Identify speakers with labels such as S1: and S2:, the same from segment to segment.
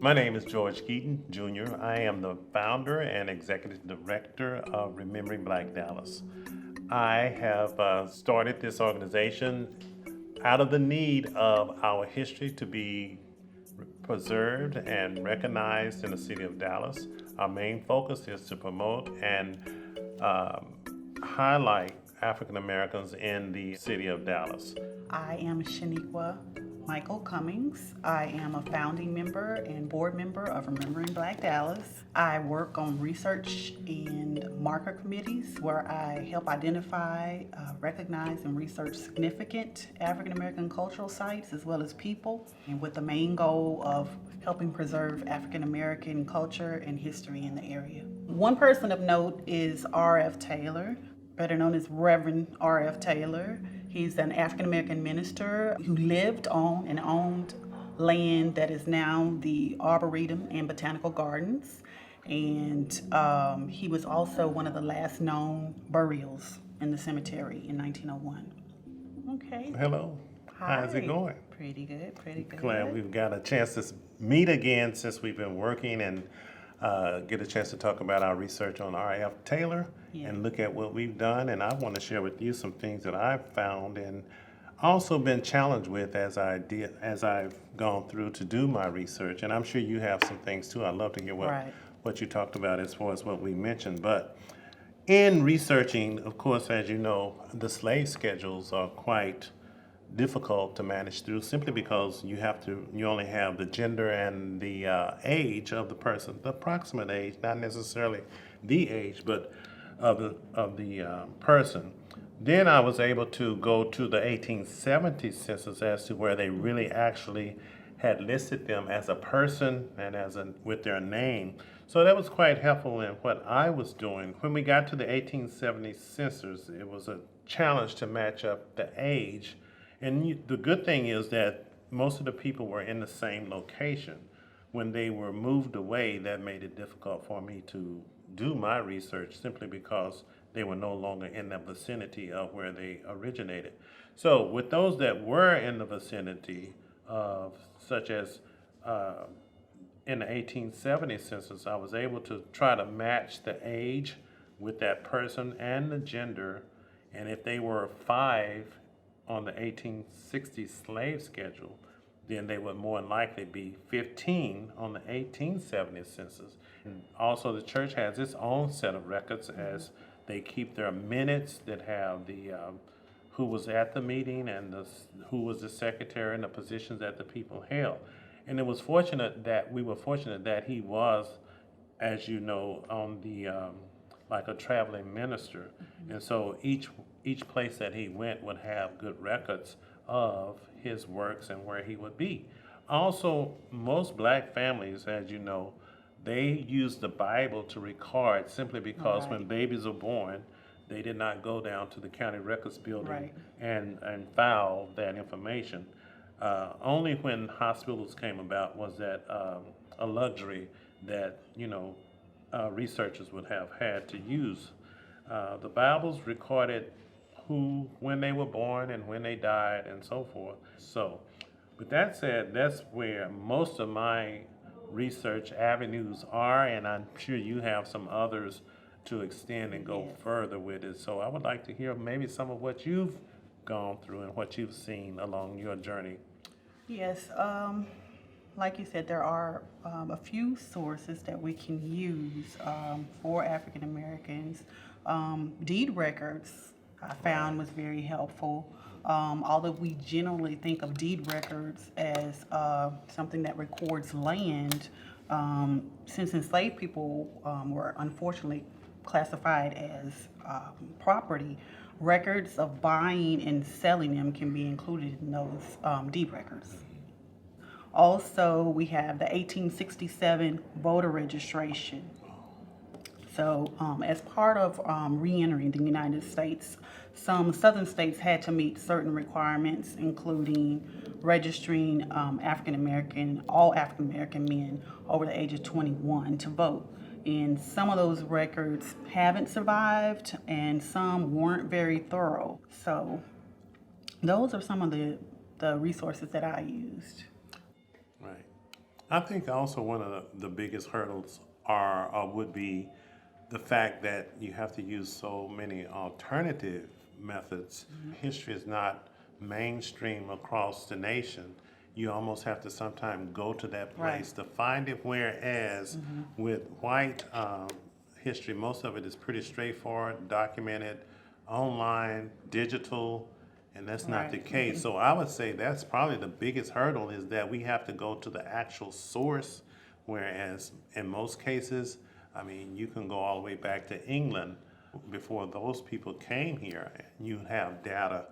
S1: My name is George Keaton Jr. I am the founder and executive director of Remembering Black Dallas. I have started this organization out of the need of our history to be preserved and recognized in the city of Dallas. Our main focus is to promote and highlight African Americans in the city of Dallas.
S2: I am Shaniqua Michael Cummings. I am a founding member and board member of Remembering Black Dallas. I work on research and marker committees where I help identify, recognize, and research significant African American cultural sites as well as people, and with the main goal of helping preserve African American culture and history in the area. One person of note is R.F. Taylor, better known as Reverend R.F. Taylor. He's an African American minister who lived on and owned land that is now the Arboretum and Botanical Gardens. And he was also one of the last known burials in the cemetery in 1901. Okay.
S1: Hello.
S2: Hi.
S1: How's it going?
S2: Pretty good, pretty good.
S1: Glad we've got a chance to meet again since we've been working and get a chance to talk about our research on R.F. Taylor and look at what we've done. And I want to share with you some things that I've found and also been challenged with as I've gone through to do my research. And I'm sure you have some things too. I'd love to hear what you talked about as far as what we mentioned. But in researching, of course, as you know, the slave schedules are quite difficult to manage through simply because you only have the gender and the age of the person, the approximate age, not necessarily the age, but of the person. Then I was able to go to the 1870 census as to where they really actually had listed them as a person and with their name. So that was quite helpful in what I was doing. When we got to the 1870 census, it was a challenge to match up the age. And the good thing is that most of the people were in the same location. When they were moved away, that made it difficult for me to do my research simply because they were no longer in the vicinity of where they originated. So with those that were in the vicinity of, such as in the 1870 census, I was able to try to match the age with that person and the gender. And if they were 5 on the 1860 slave schedule, then they would more than likely be 15 on the 1870 census. And also, the church has its own set of records as they keep their minutes that have the who was at the meeting and who was the secretary and the positions that the people held. And we were fortunate that he was, as you know, on the like a traveling minister, and so each place that he went would have good records of his works and where he would be. Also, most black families, as you know, they use the Bible to record simply because when babies are born, they did not go down to the county records building and file that information. Only when hospitals came about was that a luxury that, researchers would have had to use. The Bibles recorded when they were born and when they died and so forth. So, with that said, that's where most of my research avenues are, and I'm sure you have some others to extend and go further with it. So I would like to hear maybe some of what you've gone through and what you've seen along your journey.
S2: Yes, like you said, there are a few sources that we can use for African Americans. Deed records I found was very helpful. Although we generally think of deed records as something that records land, since enslaved people were unfortunately classified as property, records of buying and selling them can be included in those deed records. Also, we have the 1867 voter registration. So, as part of re-entering the United States, some southern states had to meet certain requirements, including registering all African American men over the age of 21 to vote. And some of those records haven't survived, and some weren't very thorough. So, those are some of the resources that I used.
S1: Right. I think also one of the biggest hurdles are or would be the fact that you have to use so many alternative methods. History is not mainstream across the nation. You almost have to sometimes go to that place to find it. Whereas with white history, most of it is pretty straightforward, documented, online, digital, and that's not the
S2: Right.
S1: case. So I would say that's probably the biggest hurdle is that we have to go to the actual source, whereas in most cases, I mean, you can go all the way back to England before those people came here, and you have data.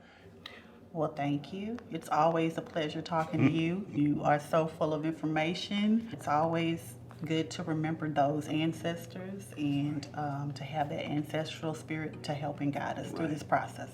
S2: Well, thank you. It's always a pleasure talking to you. You are so full of information. It's always good to remember those ancestors and to have that ancestral spirit to help and guide us through this process.